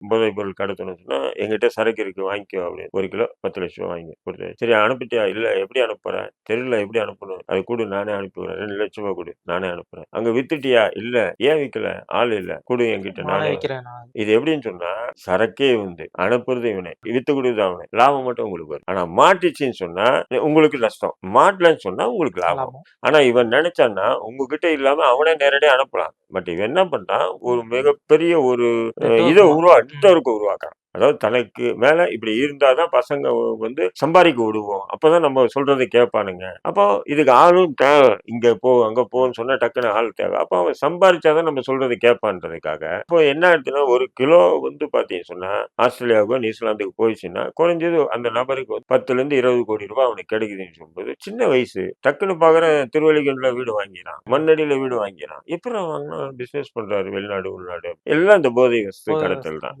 போதைப் பொருள் கடத்தணும்னு சொன்னா, என்கிட்ட சரக்கு இருக்கு வாங்கிக்கோ அப்படின்னு. 1 கிலோ 10,00,000 வாங்கி குடுத்தாரு. சரி அனுப்பிட்டியா? இல்ல எப்படி அனுப்புற? தெரியல எப்படி அனுப்பணும்? அது குடு நானே அனுப்பி விடுறேன். 2,00,000 குடு நானே அனுப்புறேன். அங்க வித்துட்டியா? இல்ல. ஏன் விக்கல? ஆள் இல்ல. குடு என்கிட்ட நானே நானே விக்கிறேன் நான். இது எப்படின்னு சொன்னா, சரக்கே இவன்து. அனுப்புறது இவனே. வித்து குடுக்குறது அவனே. லாபம் மட்டும் உங்களுக்கு வரும். ஆனா மாட்டுச்சுன்னு சொன்னா, உங்களுக்கு நஷ்டம். மாட்டலன்னு சொன்னா உங்களுக்கு லாபம். லாபம். ஆனா இவன் நெனச்சான்னா, உங்ககிட்ட இல்லாம அவனே நேரடியா அனுப்பலாம். பட் இவன் என்ன பண்றான், ஒரு மிகப்பெரிய ஒரு இத நெட்வொர்க் நெட்வொர்க்க உருவாக்குறான். அதாவது தனக்கு மேல இப்படி இருந்தா தான் பசங்க வந்து சம்பாதிக்க விடுவோம். அப்பதான் நம்ம சொல்றத கேட்பானுங்க. அப்போ இதுக்கு ஆளும் தேவை. இங்க போ, அங்க போன்னு சொன்னா டக்குனு ஆள் தேவை. அப்போ அவன் சம்பாரிச்சா தான் நம்ம சொல்றத கேட்பான்றதுக்காக, இப்போ என்ன ஆயிடுச்சுன்னா, 1 கிலோ வந்து பார்த்தீங்கன்னு சொன்னா, ஆஸ்திரேலியாவுக்கோ, நியூசிலாந்துக்கு போயிடுச்சுன்னா, குறைஞ்சது அந்த நபருக்கு 10லருந்து 20 கோடி ரூபாய் அவனுக்கு கிடைக்குதுன்னு சொல்லும்போது, சின்ன வயசு. டக்குனு பார்க்குறேன் திருவல்லிக்கேணில வீடு வாங்கிறான். மண்ணடியில வீடு வாங்கிறான். எப்புட்றா வாங்குனான்? பிசினஸ் பண்றாரு வெளிநாடு, உள்நாடு. எல்லாம் இந்த போதை வஸ்து கடத்தல் தான்.